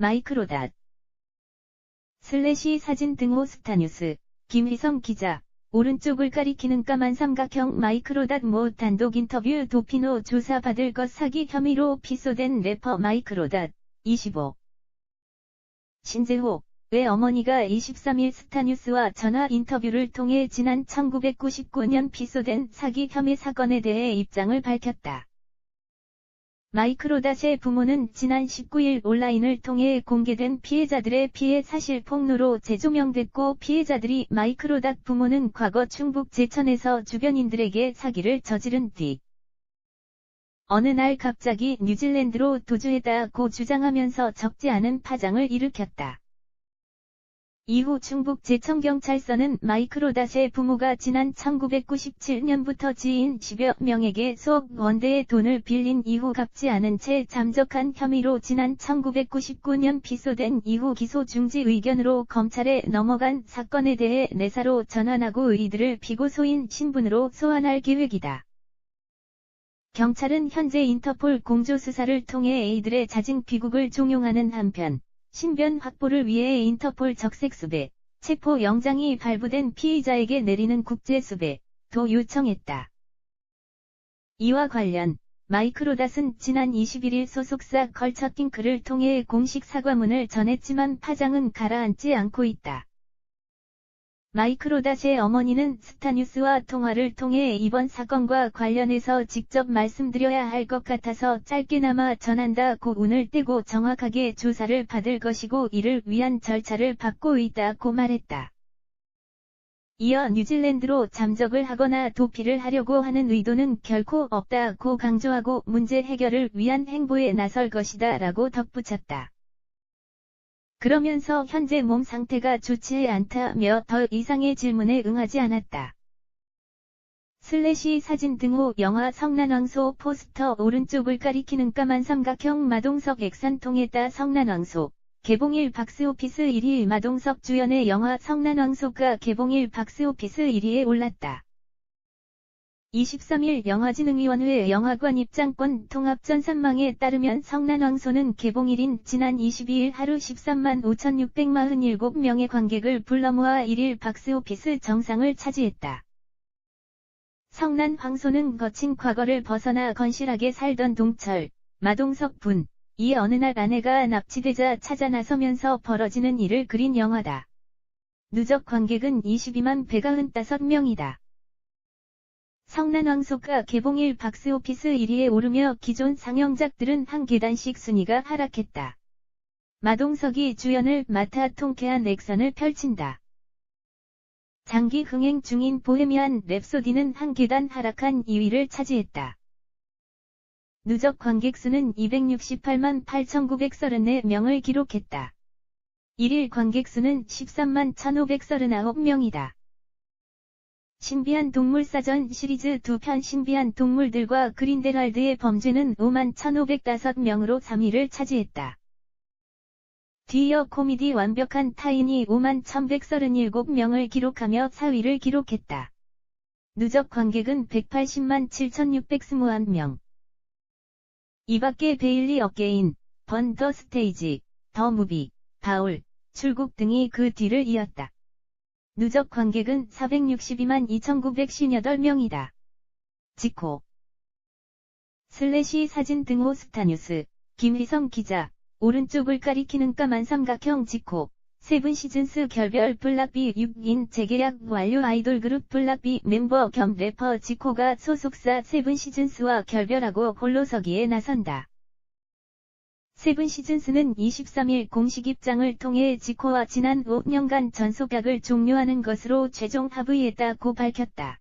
마이크로닷 슬래시 사진 등호 스타뉴스 김희성 기자 오른쪽을 가리키는 까만 삼각형 마이크로닷 모 단독 인터뷰 도피노 조사받을 것 사기 혐의로 피소된 래퍼 마이크로닷 25 신재호 의 어머니가 23일 스타뉴스와 전화 인터뷰를 통해 지난 1999년 피소된 사기 혐의 사건에 대해 입장을 밝혔다. 마이크로닷의 부모는 지난 19일 온라인을 통해 공개된 피해자들의 피해 사실 폭로로 재조명됐고 피해자들이 마이크로닷 부모는 과거 충북 제천에서 주변인들에게 사기를 저지른 뒤 어느 날 갑자기 뉴질랜드로 도주했다고 주장하면서 적지 않은 파장을 일으켰다. 이후 충북 제천경찰서는 마이크로닷의 부모가 지난 1997년부터 지인 10여 명에게 수억 원대의 돈을 빌린 이후 갚지 않은 채 잠적한 혐의로 지난 1999년 피소된 이후 기소 중지 의견으로 검찰에 넘어간 사건에 대해 내사로 전환하고 이들을 피고소인 신분으로 소환할 계획이다. 경찰은 현재 인터폴 공조수사를 통해 이들의 자진 귀국을 종용하는 한편 신변 확보를 위해 인터폴 적색수배, 체포 영장이 발부된 피의자에게 내리는 국제수배도 요청했다. 이와 관련 마이크로닷은 지난 21일 소속사 컬처팅크를 통해 공식 사과문을 전했지만 파장은 가라앉지 않고 있다. 마이크로닷의 어머니는 스타뉴스와 통화를 통해 이번 사건과 관련해서 직접 말씀드려야 할 것 같아서 짧게나마 전한다고 운을 떼고 정확하게 조사를 받을 것이고 이를 위한 절차를 밟고 있다고 말했다. 이어 뉴질랜드로 잠적을 하거나 도피를 하려고 하는 의도는 결코 없다고 강조하고 문제 해결을 위한 행보에 나설 것이다 라고 덧붙였다. 그러면서 현재 몸 상태가 좋지 않다며 더 이상의 질문에 응하지 않았다. 슬래시 사진 등호 영화 성난왕소 포스터 오른쪽을 가리키는 까만 삼각형 마동석 액션 통했다. 성난왕소 개봉일 박스오피스 1위 마동석 주연의 영화 성난왕소가 개봉일 박스오피스 1위에 올랐다. 23일 영화진흥위원회 영화관 입장권 통합전산망에 따르면 성난왕소는 개봉일인 지난 22일 하루 13만 5,647명의 관객을 불러 모아 1일 박스오피스 정상을 차지했다. 성난황소는 거친 과거를 벗어나 건실하게 살던 동철, 마동석 분이 어느 날 아내가 납치되자 찾아 나서면서 벌어지는 일을 그린 영화다. 누적 관객은 22만 195명이다. 성난왕소가 개봉일 박스오피스 1위에 오르며 기존 상영작들은 한 계단씩 순위가 하락했다. 마동석이 주연을 맡아 통쾌한 액션을 펼친다. 장기 흥행 중인 보헤미안 랩소디는 한 계단 하락한 2위를 차지했다. 누적 관객 수는 268만 8,934명을 기록했다. 1일 관객 수는 13만 1,539명이다. 신비한 동물사전 시리즈 2편 신비한 동물들과 그린델왈드의 범죄는 5만 1,505명으로 3위를 차지했다. 뒤이어 코미디 완벽한 타인이 5만 1,137명을 기록하며 4위를 기록했다. 누적 관객은 180만 7,621명. 이 밖에 베일리 어게인, 번 더 스테이지, 더 무비, 바울, 출국 등이 그 뒤를 이었다. 누적 관객은 462만 2,958명이다. 지코 슬래시 사진 등호 스타뉴스 김희성 기자 오른쪽을 가리키는 까만 삼각형 지코 세븐 시즌스 결별 블락비 6인 재계약 완료 아이돌 그룹 블락비 멤버 겸 래퍼 지코가 소속사 세븐 시즌스와 결별하고 홀로서기에 나선다. 세븐 시즌스는 23일 공식 입장을 통해 지코와 지난 5년간 전속약을 종료하는 것으로 최종 합의했다고 밝혔다.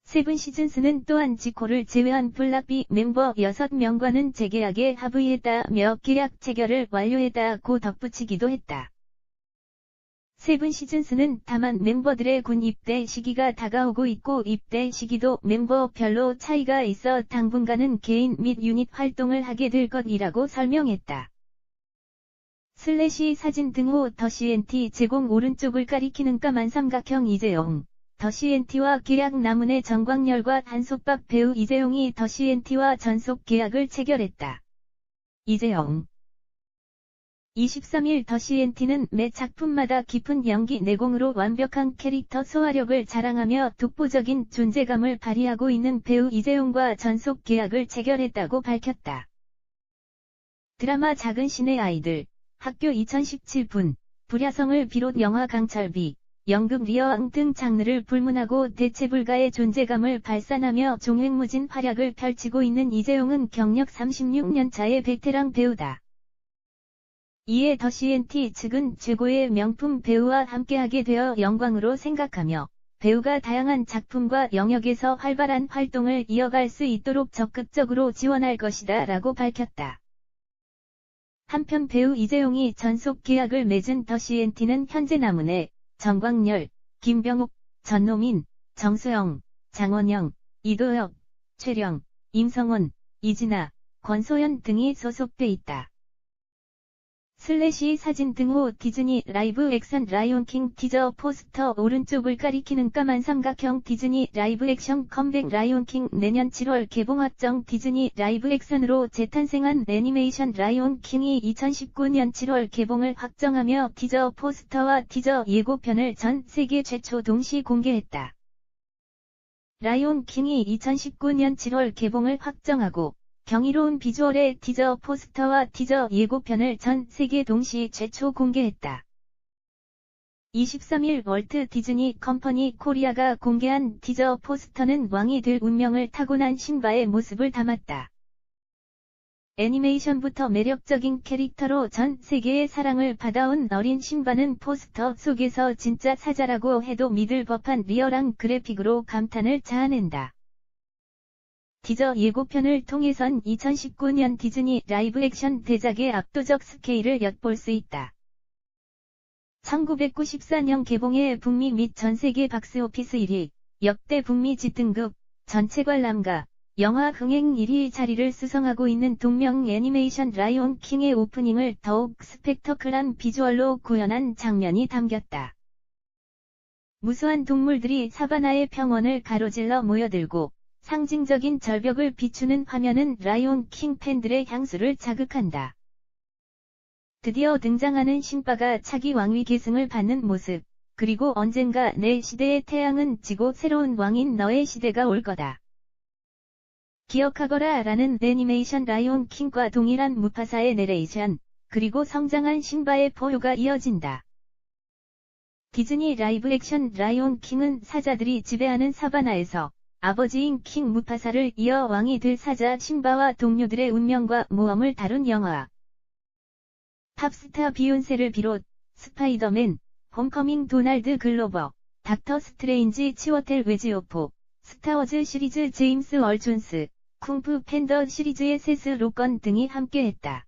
세븐 시즌스는 또한 지코를 제외한 블락비 멤버 6명과는 재계약에 합의했다며 계약 체결을 완료했다고 덧붙이기도 했다. 세븐 시즌스는 다만 멤버들의 군 입대 시기가 다가오고 있고 입대 시기도 멤버별로 차이가 있어 당분간은 개인 및 유닛 활동을 하게 될 것이라고 설명했다. 슬래시 사진 등호 더 CNT 제공 오른쪽을 가리키는 까만 삼각형 이재용 더 CNT와 계약 남은의 정광열과 한솥밥 배우 이재용이 더 CNT와 전속 계약을 체결했다. 이재용 23일 더 CNT는 매 작품마다 깊은 연기 내공으로 완벽한 캐릭터 소화력을 자랑하며 독보적인 존재감을 발휘하고 있는 배우 이재용과 전속 계약을 체결했다고 밝혔다. 드라마 작은 신의 아이들, 학교 2017분, 불야성을 비롯 영화 강철비, 연극 리어왕 등 장르를 불문하고 대체불가의 존재감을 발산하며 종횡무진 활약을 펼치고 있는 이재용은 경력 36년차의 베테랑 배우다. 이에 더 CNT 측은 최고의 명품 배우와 함께하게 되어 영광으로 생각하며 배우가 다양한 작품과 영역에서 활발한 활동을 이어갈 수 있도록 적극적으로 지원할 것이다 라고 밝혔다. 한편 배우 이재용이 전속 계약을 맺은 더 CNT는 현재 남은혜, 정광열, 김병욱, 전노민, 정수영, 장원영, 이도혁, 최령, 임성원, 이진아, 권소연 등이 소속돼 있다. 슬래시 사진 등호 디즈니 라이브 액션 라이온킹 티저 포스터 오른쪽을 가리키는 까만 삼각형 디즈니 라이브 액션 컴백 라이온킹 내년 7월 개봉 확정 디즈니 라이브 액션으로 재탄생한 애니메이션 라이온킹이 2019년 7월 개봉을 확정하며 티저 포스터와 티저 예고편을 전 세계 최초 동시 공개했다. 라이온킹이 2019년 7월 개봉을 확정하고 경이로운 비주얼의 티저 포스터와 티저 예고편을 전 세계 동시 최초 공개했다. 23일 월트 디즈니 컴퍼니 코리아가 공개한 티저 포스터는 왕이 될 운명을 타고난 신바의 모습을 담았다. 애니메이션부터 매력적인 캐릭터로 전 세계의 사랑을 받아온 어린 신바는 포스터 속에서 진짜 사자라고 해도 믿을 법한 리얼한 그래픽으로 감탄을 자아낸다. 티저 예고편을 통해선 2019년 디즈니 라이브 액션 대작의 압도적 스케일을 엿볼 수 있다. 1994년 개봉해 북미 및 전세계 박스오피스 1위, 역대 북미 지등급, 전체 관람가, 영화 흥행 1위 자리를 수성하고 있는 동명 애니메이션 라이온 킹의 오프닝을 더욱 스펙터클한 비주얼로 구현한 장면이 담겼다. 무수한 동물들이 사바나의 평원을 가로질러 모여들고 상징적인 절벽을 비추는 화면은 라이온 킹 팬들의 향수를 자극한다. 드디어 등장하는 신바가 차기 왕위 계승을 받는 모습, 그리고 언젠가 내 시대의 태양은 지고 새로운 왕인 너의 시대가 올 거다. 기억하거라 라는 애니메이션 라이온 킹과 동일한 무파사의 내레이션, 그리고 성장한 신바의 포효가 이어진다. 디즈니 라이브 액션 라이온 킹은 사자들이 지배하는 사바나에서 아버지인 킹 무파사를 이어 왕이 될 사자 신바와 동료들의 운명과 모험을 다룬 영화. 팝스타 비욘세를 비롯 스파이더맨, 홈커밍 도널드 글로버, 닥터 스트레인지 치워텔 웨지오포, 스타워즈 시리즈 제임스 얼 존스, 쿵푸 팬더 시리즈의 세스 로건 등이 함께했다.